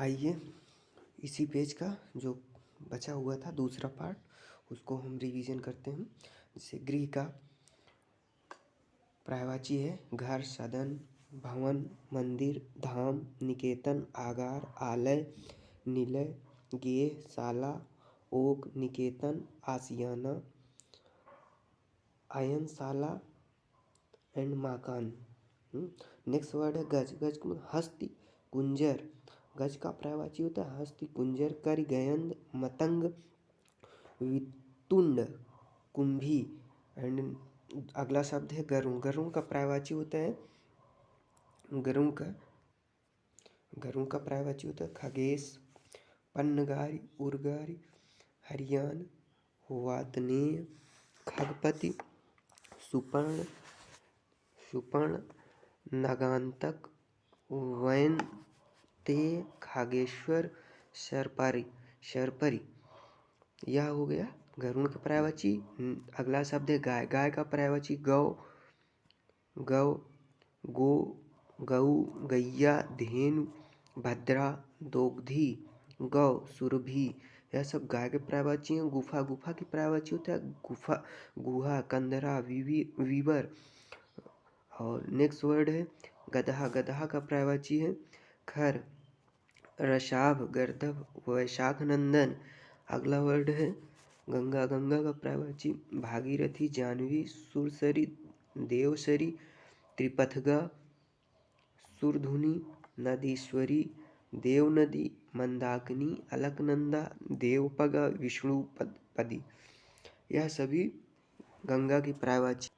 आइए इसी पेज का जो बचा हुआ था दूसरा पार्ट उसको हम रिवीजन करते हैं। जैसे गृह का पर्यायवाची है घर, सदन, भवन, मंदिर, धाम, निकेतन, आगार, आलय, निलय, गेह, शाला, ओक, निकेतन, आशियाना, आयनशाला एंड मकान। नेक्स्ट वर्ड है गज। गज का मतलब हस्ती, कुंजर। गज का पर्यायवाची होता है हस्ती, कुंजर, कर, गयंद, मतंग, वितुंड, कुंभी। एंड अगला शब्द है गरुण। गरुण का पर्यायवाची होता है गरुण का पर्यायवाची होता है खगेश, पन्नगारी, उर्गारी, हरियान, वातनेय, खगपति, सुपर्ण, नगांतक, वैनतेय, खगेश्वर, शर्परी। यह हो गया गरुड़ का पर्यायवाची। अगला शब्द है गाय। गाय का पर्यायवाची गौ, गो, गऊ, गैया, धेनु, भद्रा, दोग्धी, गौ, सुरभि। यह सब गाय के पर्यायवाची हैं। गुफा, गुफा की पर्यायवाची होता है गुफा, गुहा, कंदरा, वीवर। और नेक्स्ट वर्ड है गदहा। गदहा का पर्यायवाची है खर, रसाभ, गर्दभ, वैशाख नंदन। अगला वर्ड है गंगा। गंगा का पर्यायवाची भागीरथी, जाह्नवी, सुरसरी, देवसरी, त्रिपथगा, सुरधुनी, नदीश्वरी, देवनदी, मंदाकिनी, अलकनंदा, देवपगा, विष्णुपदी। यह सभी गंगा की पर्यायवाची।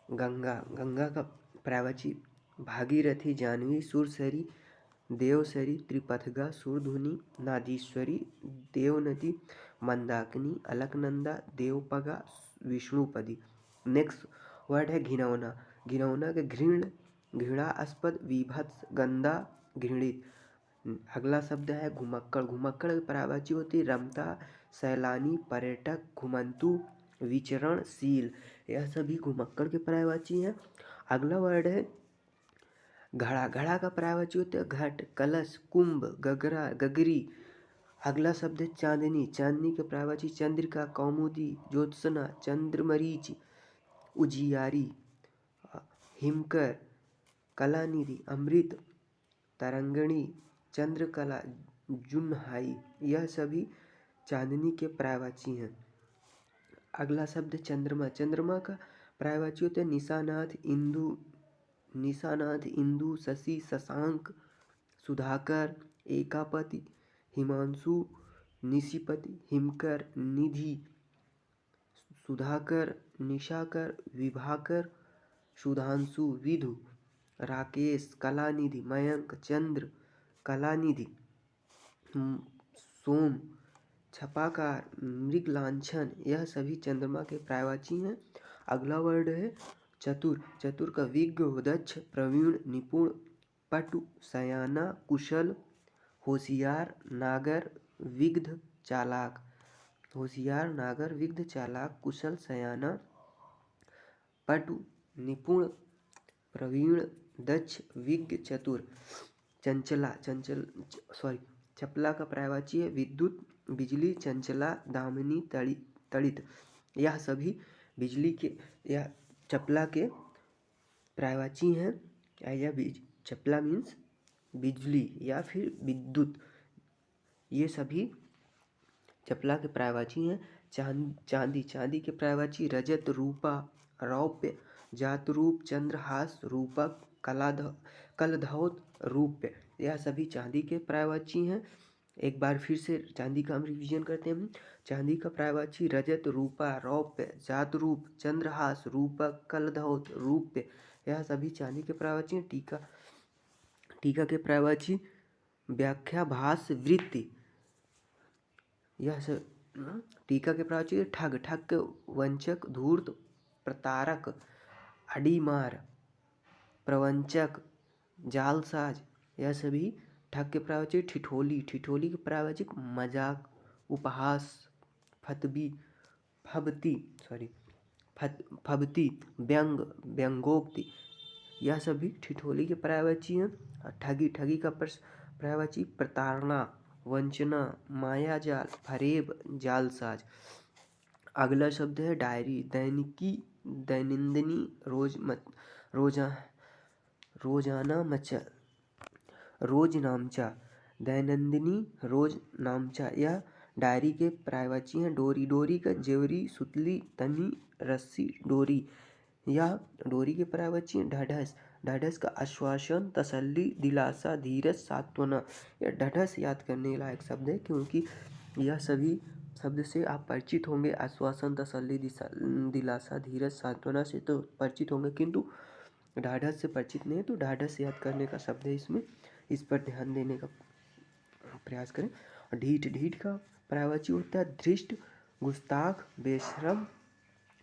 गंगा का पर्यायवाची भागीरथी, जाह्नवी, सुरसरी, देवसरी, त्रिपथगा, सुरधुनी, नादीश्वरी, देवनदी, मंदाकिनी, अलकनंदा, देवपगा, विष्णुपदी। नेक्स्ट वर्ड है घिनौना। घिनौना के घृण, घृणास्पद, विभत्स, गंदा, घृणित। अगला शब्द है घुमक्कड़। घुमक्कड़ की पर्यायवाची होती है रमता, सैलानी, पर्यटक, घुमंतु, विचरणशील। यह सभी घुमक्कड़ के पर्यायवाची हैं। अगला वर्ड है घड़ा। घड़ा का पर्यायवाची होता है घट, कलश, कुंभ, गगरा, गगरी। अगला शब्द है चांदनी। चांदनी के पर्यायवाची चंद्रिका, कौमुदी, ज्योत्सना, चंद्रमरीचि, उजियारी, हिमकर, कलानिधि, अमृत, तरंगिणी, चंद्रकला, जुन्हाई। यह सभी चांदनी के पर्यायवाची हैं। अगला शब्द चंद्रमा। चंद्रमा का पर्यायवाची होता है निशानाथ, इंदु, शशि, शशांक, सुधाकर, एकापति, हिमांशु, निशिपति, हिमकर, निधि, सुधाकर, निशाकर, विभाकर, सुधांशु, विधु, राकेश, कलानिधि, मयंक, चंद्र, कलानिधि, सोम, छपाकार, मृगलांछन। यह सभी चंद्रमा के पर्यायवाची हैं। अगला वर्ड है चतुर। चतुर का विज्ञ, दक्ष, प्रवीण, निपुण, पटु, सयाना, कुशल, होशियार, नागर, विद्ध, चालाक। होशियार, नागर, विद्ध, चालाक, कुशल, सयाना, पटु, निपुण, प्रवीण, दक्ष, विज्ञ, चतुर। चपला का पर्यायवाची है विद्युत, बिजली, चंचला, दामिनी, तड़ित। यह सभी बिजली के यह चपला के पर्यायवाची हैं। चपला मीन्स बिजली या फिर विद्युत। ये सभी चपला के पर्यायवाची हैं। चांदी। चांदी के पर्यायवाची रजत, रूपा, रौप्य, जातरूप, चंद्रहास, रूपक, कलधौत, रूप्य। यह सभी चांदी के पर्यायवाची हैं। एक बार फिर से चांदी का हम रिवीजन करते हैं। चांदी का पर्यायवाची रजत, रूपा, रौप्य, जातरूप, चंद्रहास, रूपक, कलधौत, रूप्य। यह सभी चांदी के पर्यायवाची हैं। टीका के पर्यायवाची व्याख्या, भाष्य, वृत्ति। यह सब टीका के पर्यायवाची ठग, ठग, वंचक, धूर्त, प्रतारक, अडीमार, प्रवंचक, जालसाज। यह सभी ठग के पर्यायवाची ठिठोली। ठिठोली के पर्यायवाची मजाक, उपहास, फबती, व्यंग, व्यंगोक्ति। यह सभी ठिठोली के पर्यायवाची हैं। ठगी। ठगी का पर्यायवाची प्रताड़ना, वंचना, मायाजाल, फरेब, जालसाज। अगला शब्द है डायरी, दैनिकी, दैनंदिनी, रोजा रोजनामचा, दैनंदिनी, रोजनामचा। यह डायरी के पर्यायवाची हैं। डोरी, डोरी का जेवरी, सुतली, तनी, रस्सी, डोरी। यह डोरी के पर्यायवाची हैं। ढाढ़स, ढाढ़स का आश्वासन, तसल्ली, दिलासा, धीरज, सांत्वना। यह ढाढ़स याद करने लायक शब्द है क्योंकि यह सभी शब्द से आप परिचित होंगे। आश्वासन, तसल्ली, दिलासा, धीरज, सांत्वना से तो परिचित होंगे, किंतु ढाढ़स से परिचित नहीं है, तो ढाढ़स याद करने का शब्द है इसमें, इस पर ध्यान देने का प्रयास करें। और ढीठ, ढीठ का पर्यायवाची होता है धृष्ट, गुस्ताख,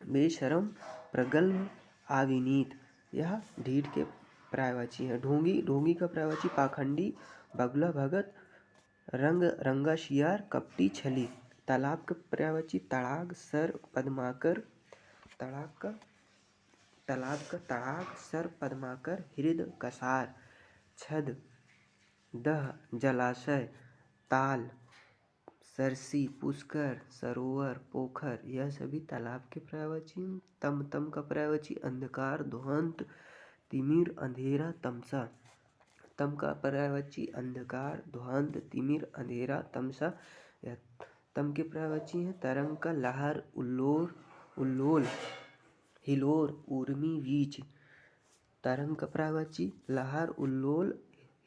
बेशरम, प्रगल्भ, अविनीत। यह ढीठ के पर्यायवाची है। ढोंगी, ढोंगी का पर्यायवाची पाखंडी, बगुला, भगत, रंगाशियार, कपटी, छली। तालाब का पर्यायवाची तड़ाग, सर, पद्माकर। तालाब का तड़ाग, सर, पद्माकर, हृद, कसार, छद, दह, जलाशय, ताल, सरसी, पुष्कर, सरोवर, पोखर। यह सभी तालाब के पर्यायवाची हैं। तम, तम का पर्यायवाची अंधकार, ध्वंत, तिमिर, अंधेरा, तमसा। तम का पर्यायवाची अंधकार, ध्वंत, तिमिर, अंधेरा, तमसा। यह तम के पर्यायवाची हैं। तरंग का लहर, उल्लोल, हिलोर, ऊर्मी, वीच। तरंग का पर्यायवाची लहर, उल्लोल,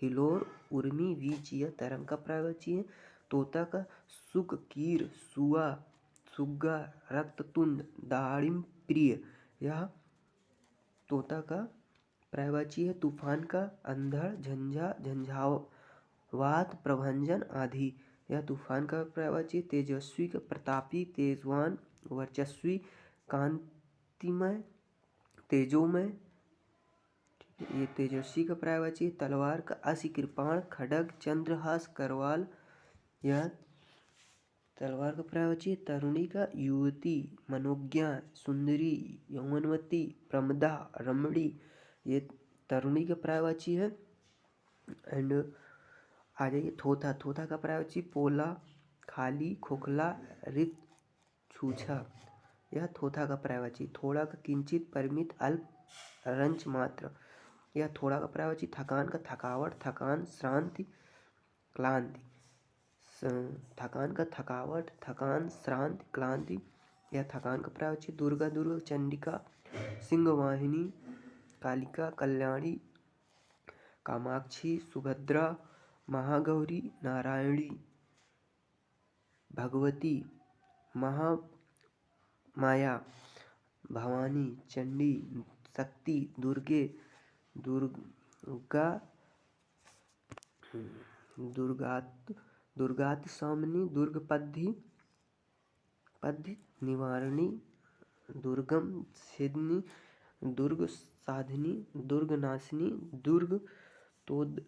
हिलोर, ऊर्मी, वीच। यह तरंग का पर्यायवाची है। तोता का सुक, कीर, सुआ, सुग्गा, रक्ततुंड, दाड़िम, प्रिय। यह तोता का पर्यायवाची है। तूफान का अंधड़, झंझा, झंझावात, प्रभंजन, आंधी। यह तूफान का पर्यायवाची। तेजस्वी का प्रतापी, तेजवान, वर्चस्वी, कांतिमय, तेजोमय। ये तेजस्वी का पर्यायवाची। तलवार का असी, कृपाण, खड्ग, चंद्रहास, करवाल। यह तलवार का पर्यायवाची। तरुणी का युवती, मनोज्ञा, सुंदरी, यौवनवती, प्रमदा, रमणी। ये तरुणी का पर्यायवाची है। एंड आ जाइए थोथा, थोथा का पर्यायवाची पोला, खाली, खोखला, रित, छूछा। यह थोथा का पर्यायवाची। थोड़ा का किंचित, परिमित, अल्प, रंच मात्र। यह थोड़ा का पर्यायवाची। थकान का थकावट, थकान, श्रांति, क्लांति। थकान का थकावट, थकान, श्रांति, क्लांति। यह थकान का पर्यायवाची। दुर्गा, दुर्ग, चंडिका, सिंहवाहिनी, कालिका, कल्याणी, कामाक्षी, सुभद्रा, महागौरी, नारायणी, भगवती, महामाया, भवानी, चंडी, शक्ति, दुर्गे, दुर्गा, दुर्गाति सामनी, दुर्गपद्धि, निवारणी, दुर्गम, सिद्धि, दुर्ग साधिनी, दुर्गनाशिनी, दुर्गोत्तरणी,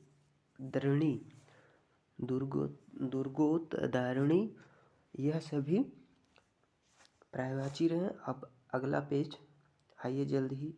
दुर्गोत्तरणी। यह सभी पर्यायवाची रहे। अब अगला पेज आइए जल्द ही।